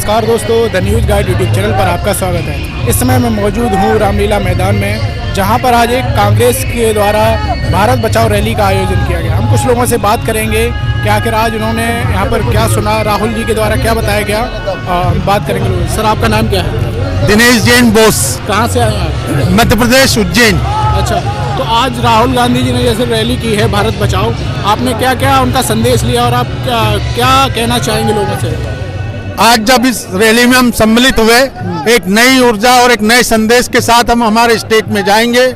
नमस्कार दोस्तों, the news guide YouTube channel पर आपका स्वागत है। इस समय मैं मौजूद हूँ रामलीला मैदान में, जहाँ पर आज एक कांग्रेस के द्वारा भारत बचाओ रैली का आयोजन किया गया। हम कुछ लोगों से बात करेंगे कि आखिर आज उन्होंने यहाँ पर क्या सुना, राहुल जी के द्वारा क्या बताया गया, बात करेंगे लोग। सर, आपका नाम क्या है? दिनेश जैन बोस। कहाँ से आए आप? मध्य प्रदेश, उज्जैन। अच्छा, तो आज राहुल गांधी जी ने जैसे रैली की है भारत बचाओ, आपने क्या क्या उनका संदेश लिया और आप क्या कहना चाहेंगे लोगों से? आज जब इस रैली में हम सम्मिलित हुए, एक नई ऊर्जा और एक नए संदेश के साथ हम हमारे स्टेट में जाएंगे।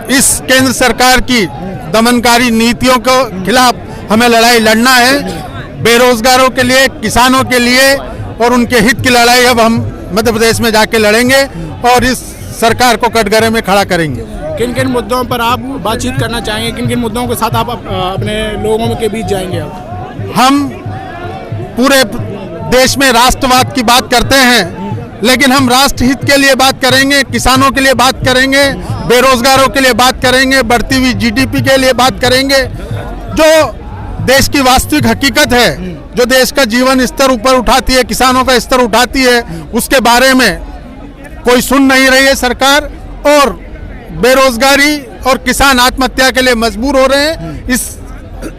इस केंद्र सरकार की दमनकारी नीतियों के खिलाफ हमें लड़ाई लड़ना है। बेरोजगारों के लिए, किसानों के लिए और उनके हित की लड़ाई अब हम मध्य प्रदेश में जाके लड़ेंगे और इस सरकार को कटघरे में खड़ा करेंगे। किन किन मुद्दों पर आप बातचीत करना चाहेंगे? किन किन मुद्दों के साथ आप अपने लोगों के बीच जाएंगे? हम पूरे देश में राष्ट्रवाद की बात करते हैं, लेकिन हम राष्ट्र हित के लिए बात करेंगे, किसानों के लिए बात करेंगे, बेरोजगारों के लिए बात करेंगे, बढ़ती हुई जीडीपी के लिए बात करेंगे। जो देश की वास्तविक हकीकत है, जो देश का जीवन स्तर ऊपर उठाती है, किसानों का स्तर उठाती है, उसके बारे में कोई सुन नहीं रही है सरकार। और बेरोजगारी और किसान आत्महत्या के लिए मजबूर हो रहे हैं। इस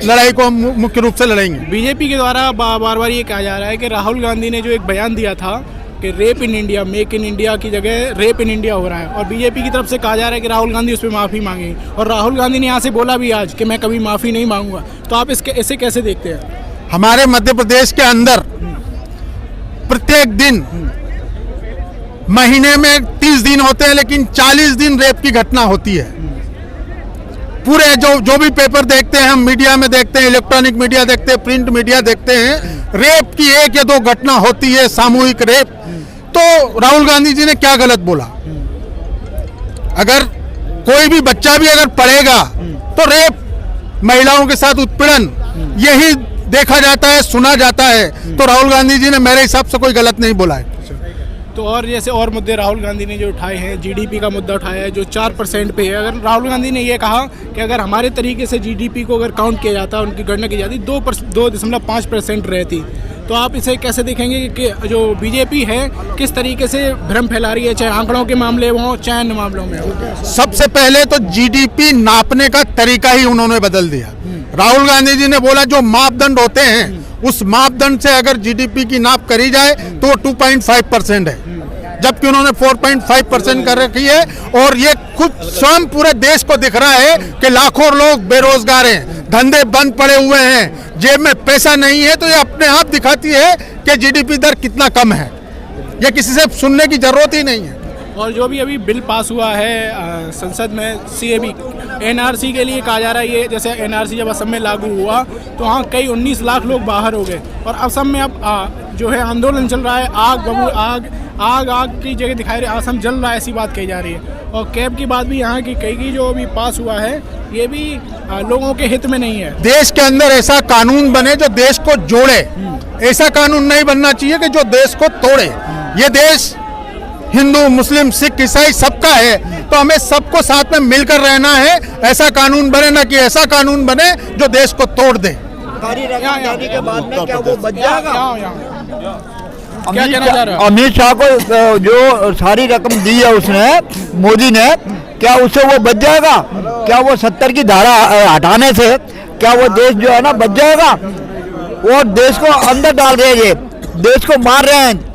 लड़ाई को हम मुख्य रूप से लड़ेंगे। बीजेपी के द्वारा बार बार ये कहा जा रहा है कि राहुल गांधी ने जो एक बयान दिया था कि rape in India, make in India की जगह रेप इन इंडिया हो रहा है, और बीजेपी की तरफ से कहा जा रहा है कि राहुल गांधी उस पर माफ़ी मांगे, और राहुल गांधी ने यहाँ से बोला भी आज कि मैं कभी माफ़ी नहीं मांगूंगा। तो आप इसे कैसे देखते हैं? हमारे मध्य प्रदेश के अंदर प्रत्येक दिन, महीने में 30 दिन होते हैं, लेकिन 40 दिन रेप की घटना होती है। पूरे जो भी पेपर देखते हैं, हम मीडिया में देखते हैं, इलेक्ट्रॉनिक मीडिया देखते हैं, प्रिंट मीडिया देखते हैं, रेप की 1 या 2 घटना होती है, सामूहिक रेप। तो राहुल गांधी जी ने क्या गलत बोला? अगर कोई भी बच्चा भी अगर पढ़ेगा तो रेप, महिलाओं के साथ उत्पीड़न, यही देखा जाता है, सुना जाता है। तो राहुल गांधी जी ने मेरे हिसाब से कोई गलत नहीं बोला है। तो और जैसे और मुद्दे राहुल गांधी ने जो उठाए हैं, जीडीपी का मुद्दा उठाया है जो 4% पे है। अगर राहुल गांधी ने ये कहा कि अगर हमारे तरीके से जीडीपी को अगर काउंट किया जाता, उनकी गणना की जाती 2.5% रहती, तो आप इसे कैसे देखेंगे कि जो बीजेपी है किस तरीके से भ्रम फैला रही है, चाहे आंकड़ों के मामले हों चाहे अन्य मामलों में हो? सबसे पहले तो जीडीपी नापने का तरीका ही उन्होंने बदल दिया। राहुल गांधी जी ने बोला जो मापदंड होते हैं, उस मापदंड से अगर जीडीपी की नाप करी जाए तो 2.5% है, जबकि उन्होंने 4.5% कर रखी है। और ये खुद स्वयं पूरे देश को दिख रहा है कि लाखों लोग बेरोजगार हैं, धंधे बंद पड़े हुए हैं, जेब में पैसा नहीं है। तो ये अपने आप दिखाती है कि जीडीपी दर कितना कम है। ये किसी से सुनने की जरूरत ही नहीं है। और जो भी अभी बिल पास हुआ है संसद में, सीएबी, एनआरसी के लिए कहा जा रहा है, ये जैसे एनआरसी जब असम में लागू हुआ तो वहाँ कई 19 लाख लोग बाहर हो गए, और असम में अब जो है आंदोलन चल रहा है, आग की जगह दिखाई रही, असम जल रहा है, ऐसी बात कही जा रही है। और कैब की बात भी यहाँ की कही गई, जो अभी पास हुआ है ये भी लोगों के हित में नहीं है। देश के अंदर ऐसा कानून बने जो देश को जोड़े, ऐसा कानून नहीं बनना चाहिए कि जो देश को तोड़े। ये देश हिंदू, मुस्लिम, सिख, ईसाई सबका है, तो हमें सबको साथ में मिलकर रहना है। ऐसा कानून बने ना कि ऐसा कानून बने जो देश को तोड़ दे। के बाद में क्या वो बच जाएगा? क्या कहना चाह रहे हो? अमित शाह को जो सारी रकम दी है उसने, मोदी ने, क्या उससे वो बच जाएगा? क्या वो 70 की धारा हटाने से क्या वो देश जो है ना बच जाएगा? वो देश को अंदर डाल रहे हैं, देश को मार रहे हैं।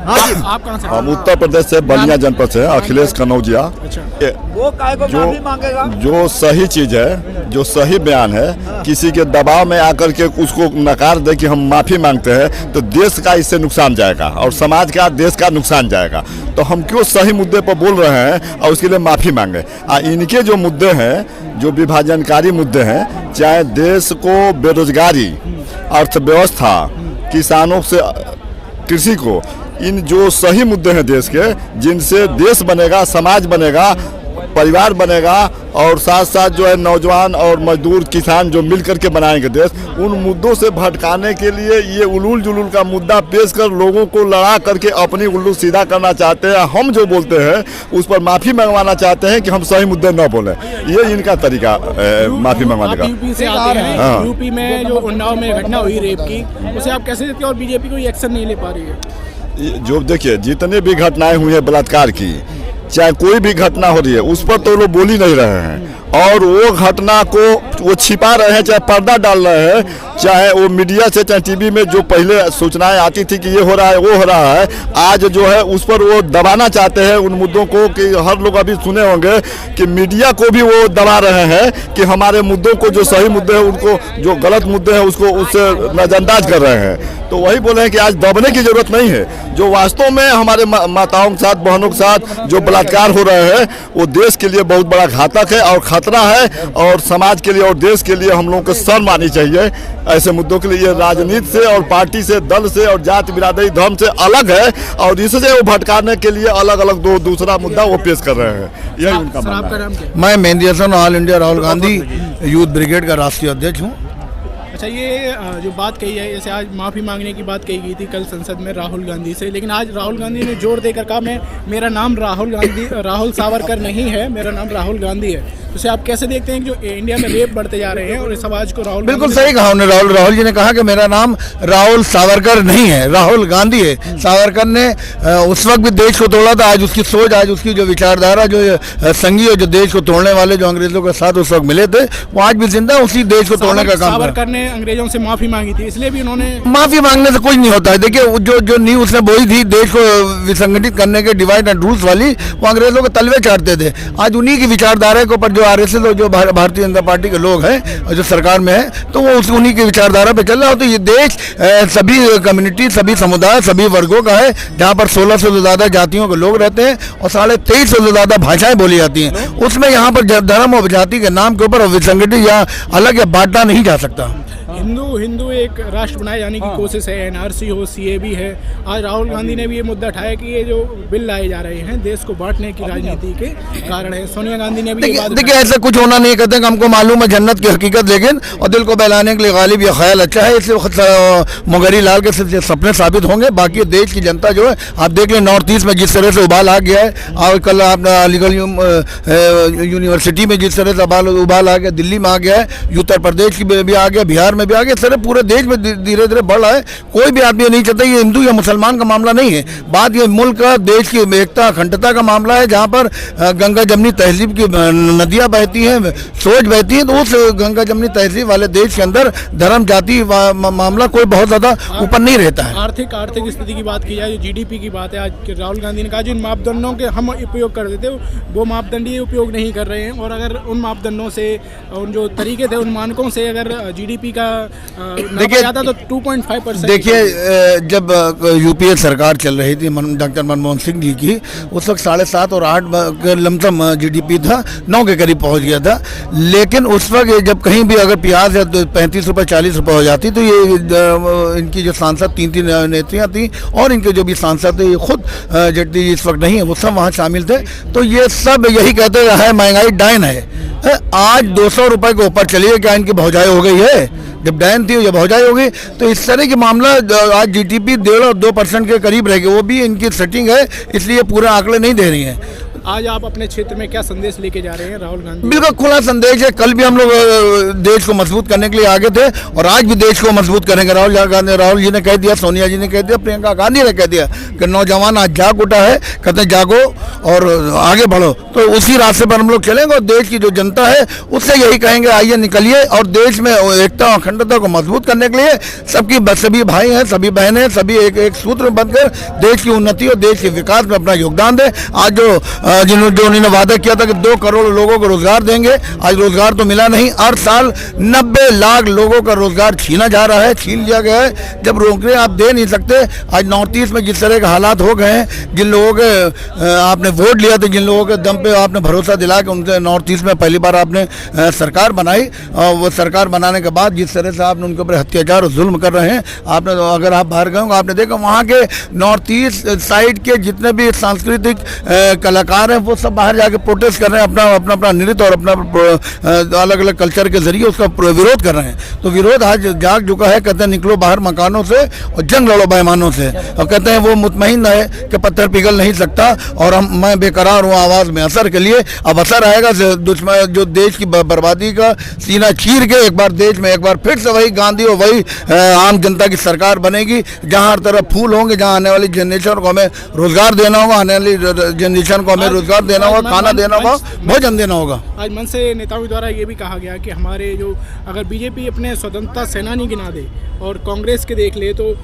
आप कहाँ से? हम उत्तर प्रदेश से, बलिया जनपद से, अखिलेश कनौजिया। वो काय को माफी मांगेगा? जो सही चीज है, जो सही बयान है, किसी के दबाव में आकर के उसको नकार दे कि हम माफी मांगते हैं, तो देश का इससे नुकसान जाएगा और समाज का, देश का नुकसान जाएगा। तो हम क्यों सही मुद्दे पर बोल रहे हैं और उसके लिए माफी मांगे? इनके जो मुद्दे हैं, जो विभाजनकारी मुद्दे हैं, चाहे देश को बेरोजगारी, अर्थव्यवस्था, किसानों से कृषि को, इन जो सही मुद्दे हैं देश के, जिनसे देश बनेगा, समाज बनेगा, परिवार बनेगा और साथ साथ जो है नौजवान और मजदूर किसान जो मिल करके बनाएंगे देश, उन मुद्दों से भटकाने के लिए ये उलूल जुलूल का मुद्दा पेश कर लोगों को लड़ा करके अपनी उल्लू सीधा करना चाहते हैं। हम जो बोलते हैं उस पर माफ़ी मंगवाना चाहते हैं कि हम सही मुद्दे न बोलें। ये इनका तरीका माफ़ी मंगवाने का। यूपी से आते हैं, यूपी में जो उन्नाव में घटना हुई रेप की, उसे आप कैसे देखते हैं और बीजेपी कोई एक्शन नहीं ले पा रही है? जो देखिए जितने भी घटनाएं हुई हैं बलात्कार की, चाहे कोई भी घटना हो रही है उस पर तो लोग बोल ही नहीं रहे हैं, और वो घटना को वो छिपा रहे हैं, चाहे पर्दा डाल रहे हैं, चाहे वो मीडिया से चाहे टीवी में जो पहले सूचनाएं आती थी कि ये हो रहा है वो हो रहा है, आज जो है उस पर वो दबाना चाहते हैं उन मुद्दों को। कि हर लोग अभी सुने होंगे कि मीडिया को भी वो दबा रहे हैं कि हमारे मुद्दों को, जो सही मुद्दे हैं उनको, जो गलत मुद्दे हैं उसको उससे नजरअंदाज कर रहे हैं। तो वही बोले हैं कि आज दबने की जरूरत नहीं है। जो वास्तव में हमारे माताओं के साथ, बहनों के साथ जो बलात्कार हो रहे हैं वो देश के लिए बहुत बड़ा घातक है और खतरा है, और समाज के लिए और देश के लिए हम लोगों को शर्म आनी चाहिए। ऐसे मुद्दों के लिए राजनीति से और पार्टी से, दल से और जाति बिरादरी धर्म से अलग है, और इससे वो भटकाने के लिए अलग अलग दूसरा मुद्दा वो पेश कर रहे हैं। यही उनका मानना है। मैं Mehndi Hasan, all India Rahul Gandhi youth brigade का राष्ट्रीय अध्यक्ष हूँ। अच्छा, ये जो बात कही है, जैसे आज माफ़ी मांगने की बात कही गई थी कल संसद में राहुल गांधी से, लेकिन आज राहुल गांधी ने जोर देकर कहा मेरा नाम राहुल सावरकर नहीं है, मेरा नाम राहुल गांधी है। उसे आप कैसे देखते हैं कि जो इंडिया में रेप बढ़ते जा रहे हैं और इस समाज को राहुल बिल्कुल सही कहा उन्होंने। राहुल जी ने कहा कि मेरा नाम राहुल सावरकर नहीं है, राहुल गांधी है। सावरकर ने उस वक्त भी देश को तोड़ा था, आज उसकी सोच, आज उसकी जो विचारधारा, जो संघी और जो देश को तोड़ने वाले जो अंग्रेजों के साथ उस वक्त मिले थे, वो आज भी जिंदा उसी देश को तोड़ने का काम। सावरकर ने अंग्रेजों से माफी मांगी थी, इसलिए भी उन्होंने। माफी मांगने से कुछ नहीं होता है। देखिए जो नींव उसने बोई थी देश को विसंगठित करने के, डिवाइड एंड रूल्स वाली, वो अंग्रेजों के तलवे चाटते थे। आज उन्हीं की विचारधारा के ऊपर जो आरएसएस और जो भारतीय जनता पार्टी के लोग हैं और जो सरकार में है, तो वो उन्हीं की विचारधारा पे चल रहा हो। तो ये देश सभी कम्युनिटी, सभी समुदाय, सभी वर्गों का है, जहाँ पर 1600 से ज़्यादा जातियों के लोग रहते हैं और 2350 से ज़्यादा भाषाएं बोली जाती हैं। उसमें यहाँ पर धर्म और जाति के नाम के ऊपर विसंगठित या अलग या बांटा नहीं जा सकता। हिंदू एक राष्ट्र बनाए जाने की कोशिश है, एनआरसी हो, सीएबी है। आज राहुल गांधी ने भी ये मुद्दा उठाया कि ये जो बिल लाए जा रहे हैं देश को बांटने की राजनीति के कारण है। सोनिया गांधी ने भी देखिए ऐसा कुछ होना नहीं कहते कि हमको मालूम है जन्नत की हकीकत, लेकिन और दिल को बहलाने के लिए गालिब यह ख्याल अच्छा है, इससे मुंगेरी लाल के सपने साबित होंगे। बाकी देश की जनता जो है, आप देख लें नॉर्थ ईस्ट में जिस तरह से उबाल आ गया है, और कल आपने अलीगढ़ यूनिवर्सिटी में जिस तरह से उबाल आ गया, दिल्ली में आ गया है, उत्तर प्रदेश की भी आ गया, बिहार में भी आ गया, सारे पूरे देश में धीरे धीरे बढ़ रहा है। कोई भी आदमी नहीं चाहता, ये हिंदू या मुसलमान का मामला नहीं है, बात ये मुल्क का, देश की एकता अखंडता का मामला है, जहाँ पर गंगा जमनी तहजीब की नदियाँ बहती हैं, सोच बहती है। तो उस गंगा जमनी तहजीब वाले देश के अंदर धर्म जाति मामला कोई बहुत ज्यादा ऊपर नहीं रहता है। आर्थिक स्थिति की बात की जाए, जो जीडीपी की बात है, आज राहुल गांधी ने कहा जिन मापदंडों के हम उपयोग करते थे वो मापदंड ये उपयोग नहीं कर रहे हैं, और अगर उन मापदंडों से, उन जो तरीके थे, उन मानकों से अगर जीडीपी का देखिए जाता तो 2.5%। देखिए जब यूपीए सरकार चल रही थी डॉक्टर मनमोहन सिंह जी की, उस वक्त 7.5 और 8 लमसम जीडीपी था, 9 के करीब पहुंच गया था। लेकिन उस वक्त जब कहीं भी अगर प्याज है तो 35 रुपये 40 रुपये हो जाती, तो ये इनकी जो सांसद 3 नेत्रियाँ थी और इनके जो भी सांसद थे, ये खुद जेटली इस वक्त नहीं है, वो सब वहाँ शामिल थे। तो ये सब यही कहते हैं महंगाई डायन है। आज 200 रुपये के ऊपर चलिए, क्या इनकी भौजाई हो गई है? जब डायन थी जब भौजाई होगी, तो इस तरह की मामला आज जीडीपी 1.5 और 2% के करीब रहेगी, वो भी इनकी सेटिंग है, इसलिए पूरे आंकड़े नहीं दे रही हैं। आज आप अपने क्षेत्र में क्या संदेश लेके जा रहे हैं राहुल गांधी? बिल्कुल खुला संदेश है। कल भी हम लोग देश को मजबूत करने के लिए आगे थे और आज भी देश को मजबूत करेंगे। राहुल जी ने कह दिया, सोनिया जी ने कह दिया, प्रियंका गांधी ने कह दिया कि नौजवान आज जाग उठा है, कहते हैं जागो और आगे बढ़ो। तो उसी रास्ते पर हम लोग चलेंगे और देश की जो जनता है उससे यही कहेंगे, आइए निकलिए और देश में एकता और अखंडता को मजबूत करने के लिए सभी भाई हैं, सभी बहनें हैं, सभी एक सूत्र में बनकर देश की उन्नति और देश के विकास में अपना योगदान दें। आज जो उन्होंने वादा किया था कि 2 करोड़ लोगों को रोजगार देंगे, आज रोजगार तो मिला नहीं। हर साल 90 लाख लोगों का रोजगार छीना जा रहा है, छीन लिया गया है। जब रोकने आप दे नहीं सकते, आज नॉर्थ ईस्ट में जिस तरह के हालात हो गए हैं, जिन लोगों के आपने वोट लिया था, जिन लोगों के दम पे आपने भरोसा दिला के उनसे नॉर्थ ईस्ट में पहली बार आपने सरकार बनाई, और वो सरकार बनाने के बाद जिस तरह से आपने उनके ऊपर अत्याचार और जुल्म कर रहे हैं, आपने अगर आप बाहर गए आपने देखा वहाँ के नॉर्थ ईस्ट साइड के जितने भी सांस्कृतिक कलाकार आ रहे हैं वो सब बाहर जाके प्रोटेस्ट कर रहे हैं, अपना नृत्य और अपना अलग अलग कल्चर के जरिए उसका विरोध कर रहे हैं। तो विरोध आज जाग चुका है। कहते हैं निकलो बाहर मकानों से और जंग लड़ो बेईमानों से। और कहते हैं वो मुतमईन है कि पत्थर पिघल नहीं सकता और मैं बेकरार हूँ आवाज़ में असर के लिए। अब असर आएगा दुश्मन जो देश की बर्बादी का सीना चीर के एक बार देश में एक बार फिर से वही गांधी और वही आम जनता की सरकार बनेगी, जहाँ हर तरफ फूल होंगे, जहाँ आने वाली जनरेशन को हमें रोजगार देना होगा, आने वाली जनरेशन को हमें रोजगार देना होगा, खाना देना होगा, भोजन देना होगा। आज मन से नेताओं द्वारा ये भी कहा गया कि हमारे जो अगर बीजेपी अपने स्वतंत्रता सेनानी गिना दे और कांग्रेस के देख ले तो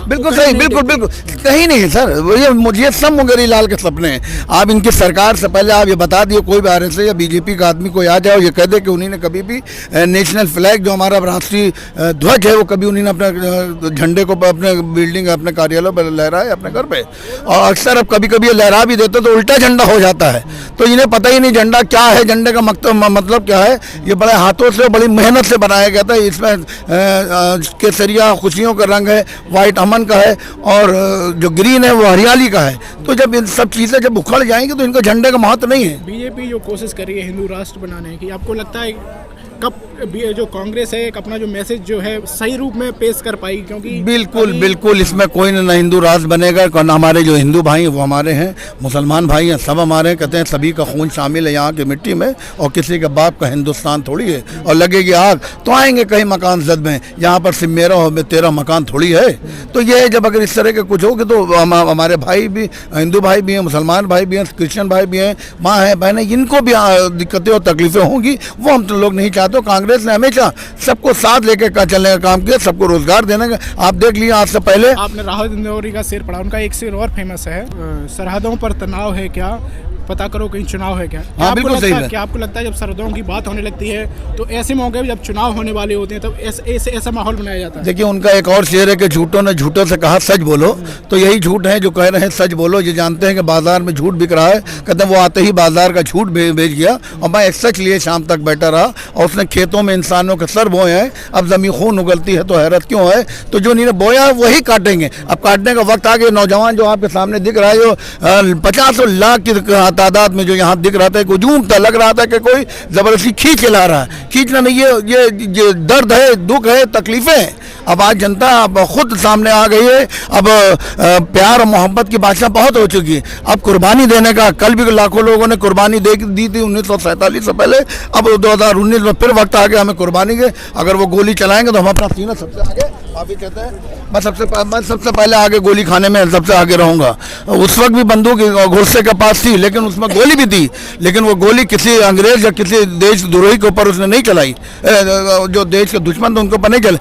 बिल्कुल सही, बिल्कुल कहीं नहीं है सर। ये सब मुंगेरी लाल के सपने हैं। आप इनकी सरकार से पहले आप ये बता दिए, कोई भी आरएसएस या बीजेपी का आदमी कोई आ जाए और ये कह दे कि उन्होंने कभी भी नेशनल फ्लैग जो हमारा राष्ट्रीय ध्वज है वो कभी उन्होंने अपने झंडे को अपने बिल्डिंग अपने कार्यालय पर लहराए अपने घर पे। और अक्सर अब कभी कभी ये लहरा भी देते तो उल्टा झंडा हो जाता है, तो इन्हें पता ही नहीं झंडा क्या है, झंडे का मतलब क्या है। ये बड़े हाथों से बड़ी मेहनत से बनाया गया था। इसमें केसरिया खुशियों का रंग है, व्हाइट अमन का है और जो ग्रीन है वो हरियाली का है। तो जब इन सब चीज़ें जब उखड़ जाएंगी तो इनका झंडे का महत्व नहीं है। बीजेपी जो कोशिश कर रही है हिंदू राष्ट्र बनाने की, आपको लगता है कब जो कांग्रेस है एक अपना जो मैसेज जो है सही रूप में पेश कर पाई? क्योंकि बिल्कुल इसमें कोई ना हिंदू राष्ट्र बनेगा। हमारे जो हिंदू भाई हैं वो हमारे हैं, मुसलमान भाई हैं, सब हमारे हैं। कहते हैं सभी का खून शामिल है यहाँ की मिट्टी में और किसी के बाप का हिंदुस्तान थोड़ी है। और लगेगी आग तो आएंगे कहीं मकान जद में, यहाँ पर सिर्फ मेरा और तेरा मकान थोड़ी है। तो ये जब अगर इस तरह के कुछ होगी तो हमारे भाई भी हिंदू भाई भी हैं, मुसलमान भाई भी हैं, क्रिश्चियन भाई भी हैं, माँ है बहन है, इनको भी दिक्कतें और तकलीफें होंगी। वो हम तो लोग नहीं चाहते। कांग्रेस ने हमेशा सबको साथ लेकर चलने का काम किया, सबको रोजगार देने का। आप देख लीजिए आज से पहले आपने राहुल इंदौरी का शेर पढ़ा, उनका एक शेर और फेमस है, सरहदों पर तनाव है क्या, पता करो कहीं चुनाव है क्या। हाँ, बिल्कुल सही है। क्या आपको लगता है जब सरहदों की बात होने लगती है तो ऐसे मौके पे जब चुनाव होने वाले होते हैं तब ऐसा माहौल बनाया जाता है? देखिए उनका एक और शेर है कि झूठों ने झूठों से कहा सच बोलो। तो यही झूठ है जो कह रहे हैं सच बोलो। ये जानते हैं कि बाजार में झूठ बिक रहा है। कहते हैं वो आते ही बाजार का झूठ बेच गया और मैं एक सच लिए शाम तक बैठा रहा और उसने खेतों में इंसानों के सर बोए हैं। अब जमीन खून उगलती है तो हैरत क्यों है। तो जो उन्होंने बोया है वही काटेंगे। अब काटने का वक्त आ गया। नौजवान जो आपके सामने दिख रहा है, जो 50 लाख की तादाद में जो यहाँ दिख रहा था, हुजूम था, लग रहा था कि कोई जबरदस्ती खींच ला रहा है। खींचना नहीं, ये दर्द है, दुख है, तकलीफें हैं। अब आज जनता अब खुद सामने आ गई है। अब प्यार और मोहब्बत की बादशाह बहुत हो चुकी है। अब कुर्बानी देने का, कल भी लाखों लोगों ने कुर्बानी दी थी 1947 से पहले। अब 2019 में फिर वक्त आ गया हमें कुर्बानी के। अगर वो गोली चलाएंगे तो हम अपना सीना सबसे आगे, आप ही कहते हैं मैं सबसे पहले आगे गोली खाने में सबसे आगे रहूंगा। उस वक्त भी बंदूक घुड़से के पास थी लेकिन उसमें गोली भी थी, लेकिन वो गोली किसी अंग्रेज या किसी देशद्रोही के ऊपर उसने नहीं चलाई। जो देश के दुश्मन थे उनके ऊपर नहीं चले।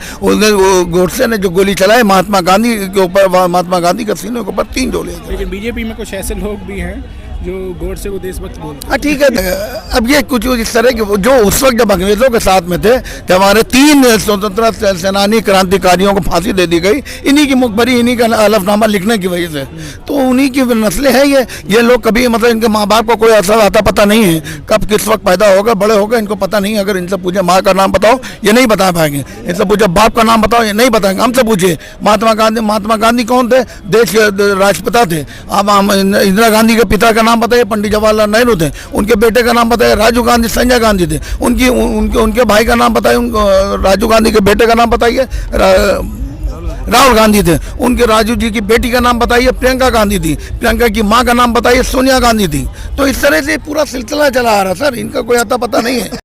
गोडसे ने जो गोली चलाई महात्मा गांधी के ऊपर, महात्मा गांधी के सीने के ऊपर 3 गोली। लेकिन बीजेपी में कुछ ऐसे लोग भी हैं जो गोडसे को देशभक्त बोलते हैं। हाँ ठीक है। अब ये कुछ इस तरह के जो उस वक्त जब अंग्रेजों के साथ में थे कि हमारे 3 स्वतंत्रता सेनानी क्रांतिकारियों को फांसी दे दी गई, इन्हीं की मुखबरी, इन्हीं का हलफनामा लिखने की वजह से। तो उन्हीं की नस्लें हैं ये लोग। कभी मतलब इनके माँ बाप को कोई असर आता पता नहीं है, कब किस वक्त पैदा होगा, बड़े होगा, इनको पता नहीं। अगर इनसे पूछे माँ का नाम बताओ, ये नहीं बता पाएंगे। इनसे पूछे बाप का नाम बताओ, ये नहीं बताएंगे। हमसे पूछे महात्मा गांधी कौन थे, देश के राष्ट्रपिता थे। अब हम इंदिरा गांधी के पिता का नाम बताइए, पंडित जवाहरलाल नेहरू थे। उनके बेटे का नाम बताइए, राजीव गांधी, संजय गांधी थे। उनके भाई का नाम बताइए, राजीव गांधी के बेटे का नाम बताइए, राहुल गांधी थे। उनके राजीव जी की बेटी का नाम बताइए, प्रियंका गांधी थी। प्रियंका की मां का नाम बताइए, सोनिया गांधी थी। तो इस तरह से पूरा सिलसिला चला आ रहा सर, इनका कोई आता पता नहीं है।